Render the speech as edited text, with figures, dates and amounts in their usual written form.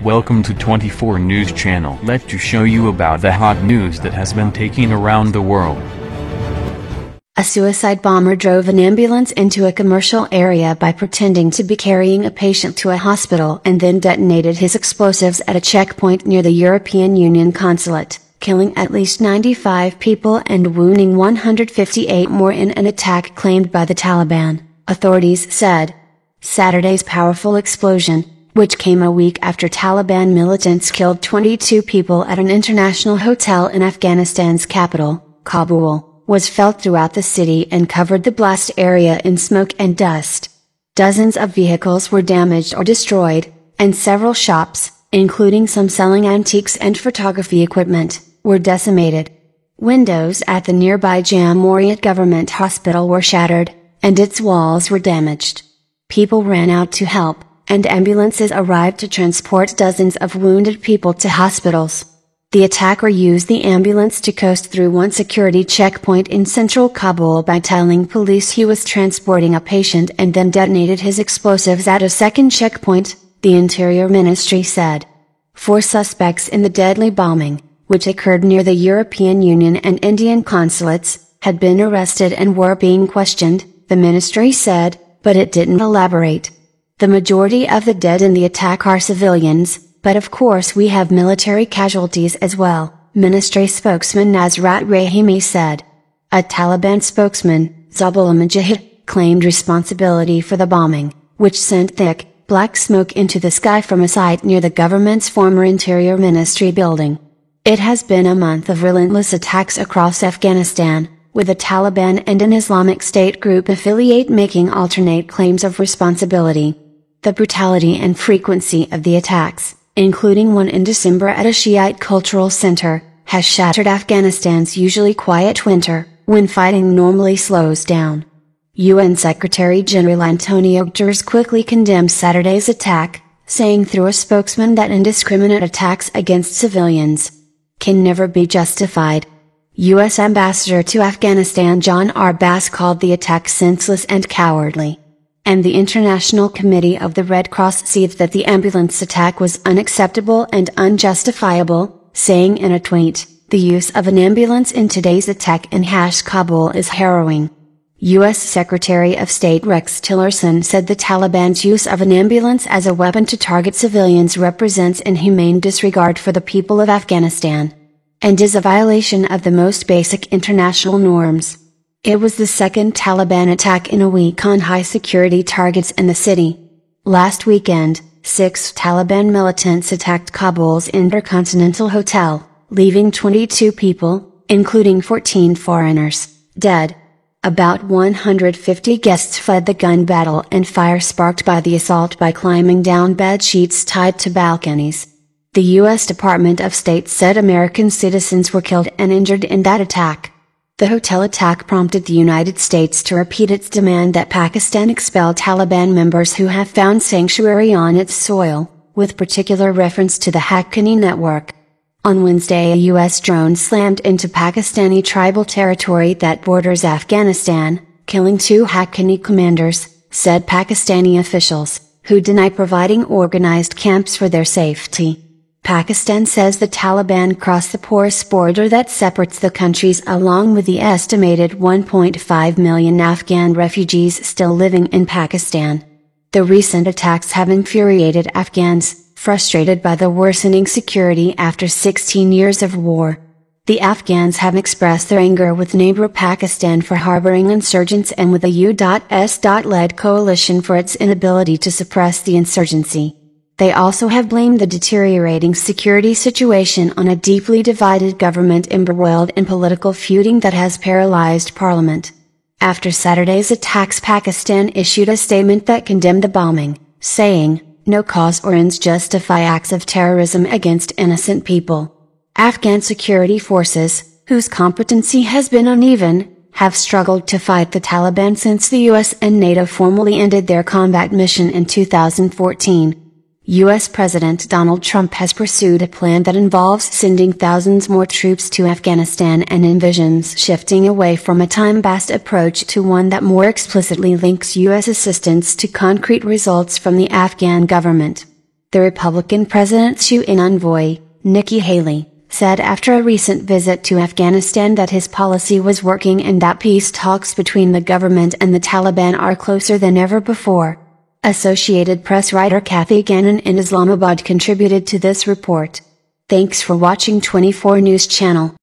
Welcome to 24 News Channel. Let to show you about the hot news that has been taking around the world. A suicide bomber drove an ambulance into a commercial area by pretending to be carrying a patient to a hospital and then detonated his explosives at a checkpoint near the European Union consulate, killing at least 95 people and wounding 158 more in an attack claimed by the Taliban, authorities said. Saturday's powerful explosion, which came a week after Taliban militants killed 22 people at an international hotel in Afghanistan's capital, Kabul, was felt throughout the city and covered the blast area in smoke and dust. Dozens of vehicles were damaged or destroyed, and several shops, including some selling antiques and photography equipment, were decimated. Windows at the nearby Jamhuriyat Government Hospital were shattered, and its walls were damaged. People ran out to help, and ambulances arrived to transport dozens of wounded people to hospitals. The attacker used the ambulance to coast through one security checkpoint in central Kabul by telling police he was transporting a patient and then detonated his explosives at a second checkpoint, the Interior Ministry said. 4 suspects in the deadly bombing, which occurred near the European Union and Indian consulates, had been arrested and were being questioned, the ministry said, but it didn't elaborate. The majority of the dead in the attack are civilians, but of course we have military casualties as well, ministry spokesman Nazrat Rahimi said. A Taliban spokesman, Zabihullah Mujahid, claimed responsibility for the bombing, which sent thick, black smoke into the sky from a site near the government's former Interior Ministry building. It has been a month of relentless attacks across Afghanistan, with the Taliban and an Islamic State group affiliate making alternate claims of responsibility. The brutality and frequency of the attacks, including one in December at a Shiite cultural center, has shattered Afghanistan's usually quiet winter, when fighting normally slows down. UN Secretary-General Antonio Guterres quickly condemned Saturday's attack, saying through a spokesman that indiscriminate attacks against civilians can never be justified. U.S. Ambassador to Afghanistan John R. Bass called the attack senseless and cowardly. And the International Committee of the Red Cross said that the ambulance attack was unacceptable and unjustifiable, saying in a tweet, "The use of an ambulance in today's attack in Kabul is harrowing." U.S. Secretary of State Rex Tillerson said the Taliban's use of an ambulance as a weapon to target civilians represents inhumane disregard for the people of Afghanistan, and is a violation of the most basic international norms. It was the second Taliban attack in a week on high-security targets in the city. Last weekend, 6 Taliban militants attacked Kabul's Intercontinental Hotel, leaving 22 people, including 14 foreigners, dead. About 150 guests fled the gun battle and fire sparked by the assault by climbing down bed sheets tied to balconies. The U.S. Department of State said American citizens were killed and injured in that attack. The hotel attack prompted the United States to repeat its demand that Pakistan expel Taliban members who have found sanctuary on its soil, with particular reference to the Haqqani network. On Wednesday, a U.S. drone slammed into Pakistani tribal territory that borders Afghanistan, killing 2 Haqqani commanders, said Pakistani officials, who deny providing organized camps for their safety. Pakistan says the Taliban crossed the porous border that separates the countries along with the estimated 1.5 million Afghan refugees still living in Pakistan. The recent attacks have infuriated Afghans, frustrated by the worsening security after 16 years of war. The Afghans have expressed their anger with neighbor Pakistan for harboring insurgents and with the U.S.-led coalition for its inability to suppress the insurgency. They also have blamed the deteriorating security situation on a deeply divided government embroiled in political feuding that has paralyzed parliament. After Saturday's attacks, Pakistan issued a statement that condemned the bombing, saying, "No cause or ends justify acts of terrorism against innocent people." Afghan security forces, whose competency has been uneven, have struggled to fight the Taliban since the US and NATO formally ended their combat mission in 2014. U.S. President Donald Trump has pursued a plan that involves sending thousands more troops to Afghanistan and envisions shifting away from a time-based approach to one that more explicitly links U.S. assistance to concrete results from the Afghan government. The Republican president's UN envoy, Nikki Haley, said after a recent visit to Afghanistan that his policy was working and that peace talks between the government and the Taliban are closer than ever before. Associated Press writer Kathy Gannon in Islamabad contributed to this report. Thanks for watching 24 News Channel.